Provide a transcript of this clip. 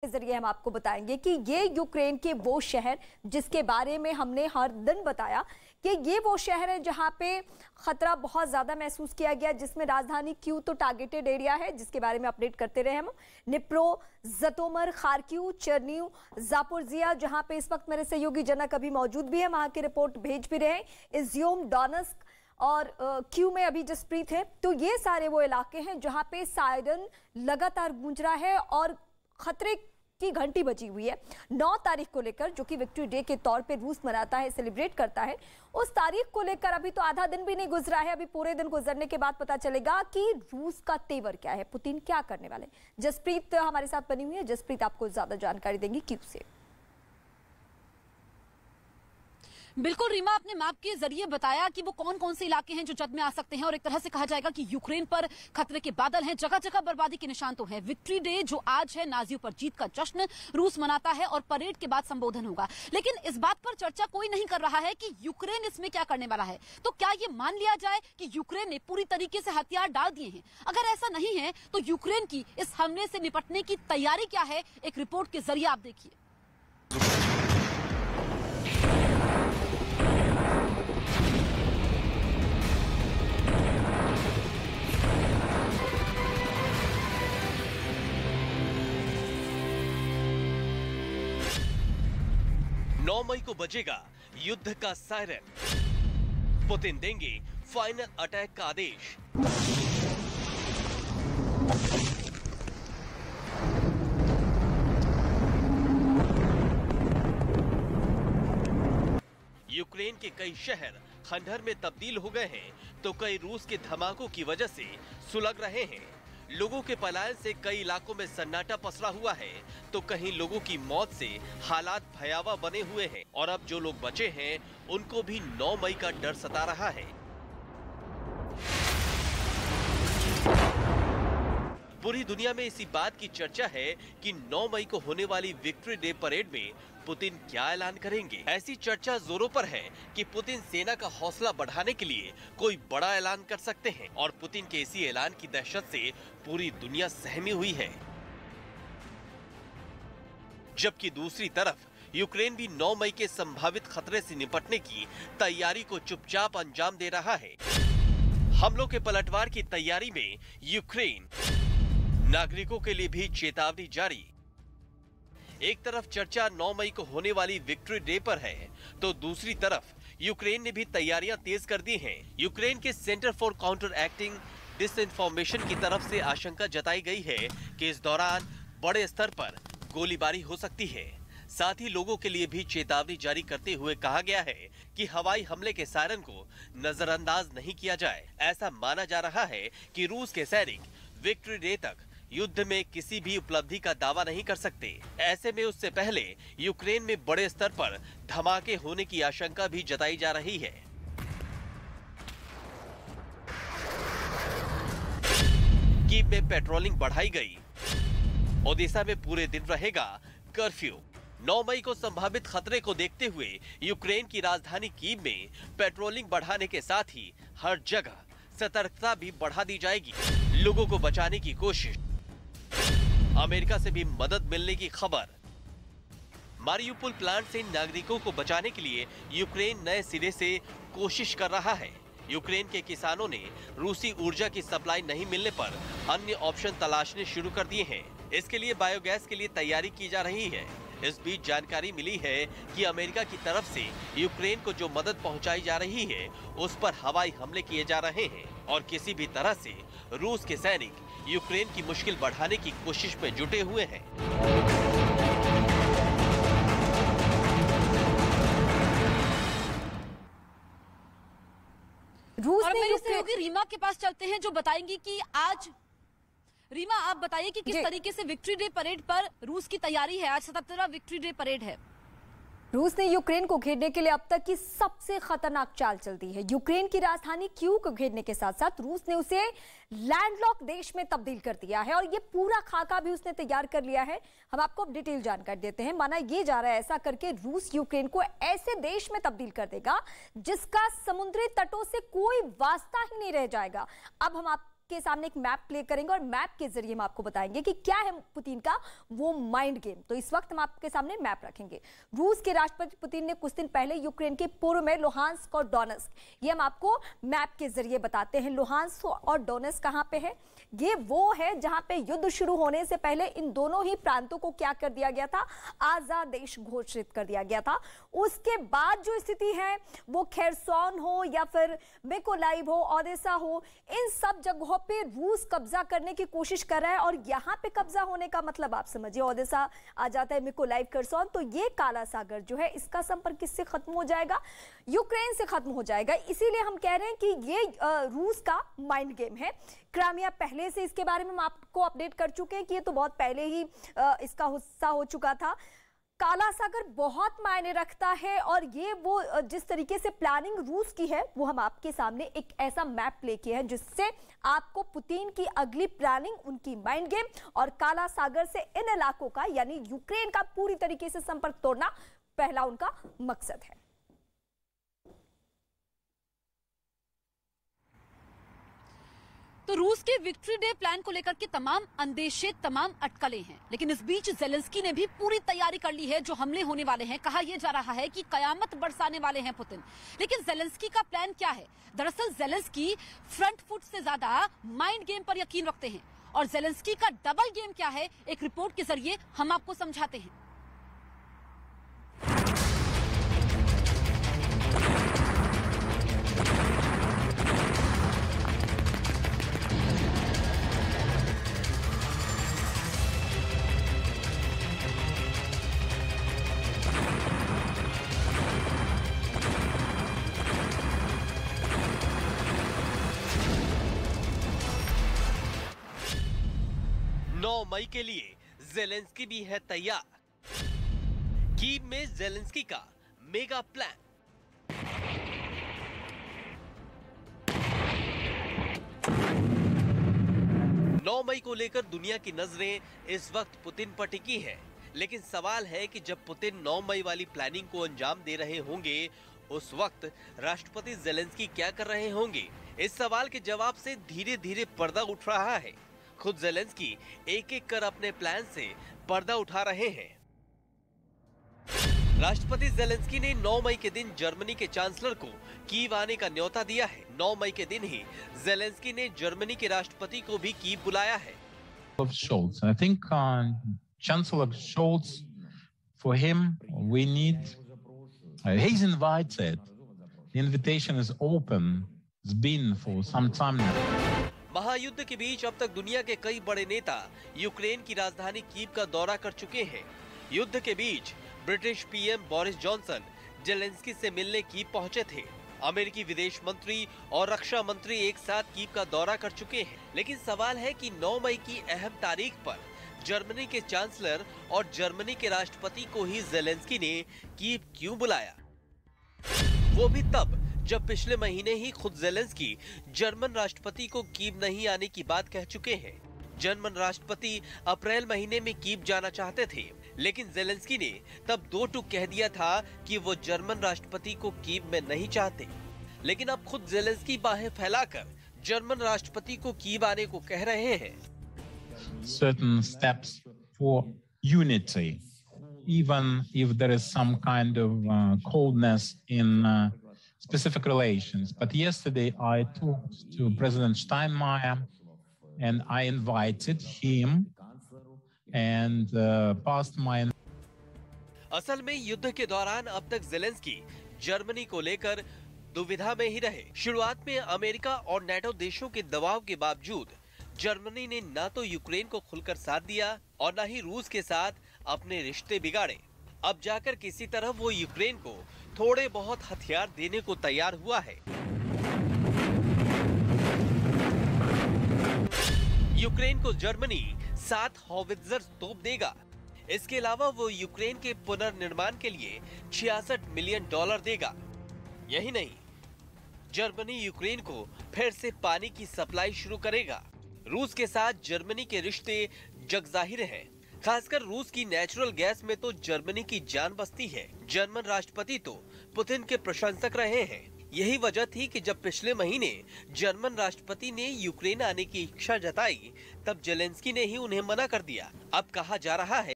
के जरिए हम आपको बताएंगे कि ये यूक्रेन के वो शहर जिसके बारे में हमने हर दिन बताया कि ये वो शहर है जहां पे खतरा बहुत ज्यादा महसूस किया गया, जिसमें राजधानी क्यू तो टारगेटेड एरिया है, जिसके बारे में अपडेट करते रहे हम। निप्रो, जतोमर, खार्किव, चेर्निव, जापोरिजिया, जहां पे इस वक्त मेरे सहयोगी जनक अभी मौजूद भी है, वहां की रिपोर्ट भेज भी रहे हैं। इज्यूम, डोनेत्स्क और क्यू में अभी जसप्रीत है। तो ये सारे वो इलाके हैं जहां पे सायरन लगातार गूंज रहा है और खतरे की घंटी बजी हुई है। 9 तारीख को लेकर, जो कि विक्ट्री डे के तौर पे रूस मनाता है, सेलिब्रेट करता है, उस तारीख को लेकर अभी तो आधा दिन भी नहीं गुजरा है। अभी पूरे दिन गुजरने के बाद पता चलेगा कि रूस का तेवर क्या है, पुतिन क्या करने वाले। जसप्रीत हमारे साथ बनी हुई है। जसप्रीत आपको ज्यादा जानकारी देंगी क्यू से। बिल्कुल रीमा, आपने मैप के जरिए बताया कि वो कौन कौन से इलाके हैं जो जद में आ सकते हैं और एक तरह से कहा जाएगा कि यूक्रेन पर खतरे के बादल हैं, जगह जगह बर्बादी के निशान तो हैं। विक्ट्री डे जो आज है, नाजियों पर जीत का जश्न रूस मनाता है और परेड के बाद संबोधन होगा। लेकिन इस बात पर चर्चा कोई नहीं कर रहा है कि यूक्रेन इसमें क्या करने वाला है। तो क्या ये मान लिया जाए कि यूक्रेन ने पूरी तरीके से हथियार डाल दिए हैं? अगर ऐसा नहीं है तो यूक्रेन की इस हमले से निपटने की तैयारी क्या है, एक रिपोर्ट के जरिए आप देखिए। 9 मई को बजेगा युद्ध का सायरन। पुतिन देंगे फाइनल अटैक का आदेश। यूक्रेन के कई शहर खंडहर में तब्दील हो गए हैं, तो कई रूस के धमाकों की वजह से सुलग रहे हैं। लोगों के पलायन से कई इलाकों में सन्नाटा पसरा हुआ है, तो कहीं लोगों की मौत से हालात भयावह बने हुए हैं और अब जो लोग बचे हैं उनको भी 9 मई का डर सता रहा है। पूरी दुनिया में इसी बात की चर्चा है कि 9 मई को होने वाली विक्ट्री डे परेड में पुतिन क्या ऐलान करेंगे। ऐसी चर्चा जोरों पर है कि पुतिन सेना का हौसला बढ़ाने के लिए कोई बड़ा ऐलान कर सकते हैं और पुतिन के इसी ऐलान की दहशत से पूरी दुनिया सहमी हुई है। जबकि दूसरी तरफ यूक्रेन भी 9 मई के संभावित खतरे से निपटने की तैयारी को चुपचाप अंजाम दे रहा है। हमलों के पलटवार की तैयारी में यूक्रेन, नागरिकों के लिए भी चेतावनी जारी। एक तरफ चर्चा 9 मई को होने वाली विक्ट्री डे पर है, तो दूसरी तरफ यूक्रेन ने भी तैयारियां तेज कर दी हैं। यूक्रेन के centre for counter acting disinformation की तरफ से आशंका जताई गई है कि इस दौरान बड़े स्तर पर गोलीबारी हो सकती है। साथ ही लोगों के लिए भी चेतावनी जारी करते हुए कहा गया है कि हवाई हमले के सायरन को नजरअंदाज नहीं किया जाए। ऐसा माना जा रहा है कि रूस के सैनिक विक्ट्री डे तक युद्ध में किसी भी उपलब्धि का दावा नहीं कर सकते। ऐसे में उससे पहले यूक्रेन में बड़े स्तर पर धमाके होने की आशंका भी जताई जा रही है। कीव में पेट्रोलिंग बढ़ाई गई। ओडेसा में पूरे दिन रहेगा कर्फ्यू। 9 मई को संभावित खतरे को देखते हुए यूक्रेन की राजधानी कीव में पेट्रोलिंग बढ़ाने के साथ ही हर जगह सतर्कता भी बढ़ा दी जाएगी। लोगों को बचाने की कोशिश। अमेरिका से भी मदद मिलने की खबर। मारियुपोल प्लांट से नागरिकों को बचाने के लिए यूक्रेन नए सिरे से कोशिश कर रहा है। यूक्रेन के किसानों ने रूसी ऊर्जा की सप्लाई नहीं मिलने पर अन्य ऑप्शन तलाशने शुरू कर दिए हैं। इसके लिए बायोगैस के लिए तैयारी की जा रही है। इस बीच जानकारी मिली है कि अमेरिका की तरफ से यूक्रेन को जो मदद पहुंचाई जा रही है, उस पर हवाई हमले किए जा रहे हैं और किसी भी तरह से रूस के सैनिक यूक्रेन की मुश्किल बढ़ाने की कोशिश में जुटे हुए हैं। रूस और मेरे सहयोगी रीमा के पास चलते हैं, जो बताएंगी कि आज रीमा आप बताइए कि किस तरीके से विक्ट्री डे परेड पर रूस की तैयारी है। आज 77वां विक्ट्री डे परेड है। रूस ने यूक्रेन को घेरने के लिए अब तक की सबसे खतरनाक चाल चल दी है। यूक्रेन की राजधानी क्यू को घेरने के साथ साथ रूस ने उसे लैंडलॉक देश में तब्दील कर दिया है और ये पूरा खाका भी उसने तैयार कर लिया है। हम आपको अब डिटेल जानकारी देते हैं। माना ये जा रहा है ऐसा करके रूस यूक्रेन को ऐसे देश में तब्दील कर देगा जिसका समुद्री तटों से कोई वास्ता ही नहीं रह जाएगा। अब हम आप के सामने एक मैप प्ले करेंगे और मैप के जरिए हम आपको बताएंगे कि क्या है पुतिन का वो माइंड गेम। तो इस वक्त हम आपके सामने मैप रखेंगे। रूस के राष्ट्रपति पुतिन ने कुछ दिन पहले यूक्रेन के पूर्व में लुहांस्क और डोनेट्स्क, ये हम आपको मैप के जरिए बताते हैं। लुहांस्क और डोनेट्स्क कहां पे है? ये वो है जहां पे युद्ध शुरू होने से पहले इन दोनों ही प्रांतों को क्या कर दिया गया था? आजाद देश घोषित कर दिया गया था। उसके बाद जो स्थिति है वो खेरसोन हो या फिर मिकोलाइव हो, ओडेसा हो, इन सब जगहों पे रूस कब्जा करने की कोशिश कर रहा है। और यहां पे कब्जा होने का मतलब आप समझिए, ओडेसा आ जाता है, मिकोलाइव, खेरसोन, तो ये काला सागर जो है इसका संपर्क किससे खत्म हो जाएगा? यूक्रेन से खत्म हो जाएगा। इसीलिए हम कह रहे हैं कि ये रूस का माइंड गेम है। क्राइमिया पहले से इसके बारे में हम आपको अपडेट कर चुके हैं कि ये तो बहुत पहले ही इसका हिस्सा हो चुका था। काला सागर बहुत मायने रखता है और ये वो जिस तरीके से प्लानिंग रूस की है वो हम आपके सामने एक ऐसा मैप प्ले किया है जिससे आपको पुतिन की अगली प्लानिंग, उनकी माइंड गेम और काला सागर से इन इलाकों का यानी यूक्रेन का पूरी तरीके से संपर्क तोड़ना पहला उनका मकसद है। तो रूस के विक्ट्री डे प्लान को लेकर के तमाम अंदेशे, तमाम अटकलें हैं, लेकिन इस बीच जेलेंस्की ने भी पूरी तैयारी कर ली है जो हमले होने वाले हैं। कहा यह जा रहा है कि कयामत बरसाने वाले हैं पुतिन। लेकिन जेलेंस्की का प्लान क्या है? दरअसल जेलेंस्की फ्रंट फुट से ज्यादा माइंड गेम पर यकीन रखते हैं और जेलेंस्की का डबल गेम क्या है, एक रिपोर्ट के जरिए हम आपको समझाते हैं। मई के लिए जेलेंस्की भी है तैयार। कीव में जेलेंस्की का मेगा प्लान। नौ मई को लेकर दुनिया की नजरें इस वक्त पुतिन पर टिकी हैं। लेकिन सवाल है कि जब पुतिन 9 मई वाली प्लानिंग को अंजाम दे रहे होंगे उस वक्त राष्ट्रपति जेलेंस्की क्या कर रहे होंगे? इस सवाल के जवाब से धीरे धीरे पर्दा उठ रहा है। खुद जेलेंस्की एक एक कर अपने प्लान से पर्दा उठा रहे हैं। राष्ट्रपति जेलेंस्की ने 9 मई के दिन जर्मनी के चांसलर को कीव आने का न्योता दिया है। 9 मई के दिन ही जेलेंस्की ने जर्मनी के राष्ट्रपति को भी कीव बुलाया है। Scholz. I think Chancellor Scholz, for him, we need. He's invited. The invitation is open. It's been for some time now. महायुद्ध के बीच अब तक दुनिया के कई बड़े नेता यूक्रेन की राजधानी कीव का दौरा कर चुके हैं। युद्ध के बीच British PM Boris Johnson Zelensky से मिलने कीव पहुंचे थे। अमेरिकी विदेश मंत्री और रक्षा मंत्री एक साथ कीव का दौरा कर चुके हैं। लेकिन सवाल है कि 9 मई की अहम तारीख पर जर्मनी के चांसलर और जर्मनी के राष्ट्रपति को ही जेलेंस्की ने कीव क्यों बुलाया? वो भी तब जब पिछले महीने ही खुद जेलेंस्की जर्मन राष्ट्रपति को कीव नहीं आने की बात कह चुके हैं। जर्मन राष्ट्रपति अप्रैल महीने में कीव जाना चाहते थे, लेकिन जेलेंस्की ने तब दो टूक कह दिया था कि वो जर्मन राष्ट्रपति को कीव में नहीं चाहते। लेकिन अब खुद जेलेंस्की बाहें फैलाकर जर्मन राष्ट्रपति को कीव आने को कह रहे हैं। Certain steps for unity, even if there is some kind of coldness in specific relations. But yesterday I talked to President Steinmeier and I invited him and passed my. असल में युद्ध के दौरान अब तक जेलेंस्की जर्मनी को लेकर दुविधा में ही रहे। शुरुआत में अमेरिका और नाटो देशों के दबाव के बावजूद जर्मनी ने न तो यूक्रेन को खुलकर साथ दिया और न ही रूस के साथ अपने रिश्ते बिगाड़े। अब जाकर किसी तरह वो यूक्रेन को थोड़े बहुत हथियार देने को तैयार हुआ है। यूक्रेन को जर्मनी 7 हॉवित्जर तोप देगा। इसके अलावा वो यूक्रेन के पुनर्निर्माण के लिए $66 मिलियन देगा। यही नहीं, जर्मनी यूक्रेन को फिर से पानी की सप्लाई शुरू करेगा। रूस के साथ जर्मनी के रिश्ते जगजाहिर हैं। खासकर रूस की नेचुरल गैस में तो जर्मनी की जान बसती है। जर्मन राष्ट्रपति तो पुतिन के प्रशंसक रहे हैं। यही वजह थी कि जब पिछले महीने जर्मन राष्ट्रपति ने यूक्रेन आने की इच्छा जताई, तब जेलेंस्की ने ही उन्हें मना कर दिया। अब कहा जा रहा है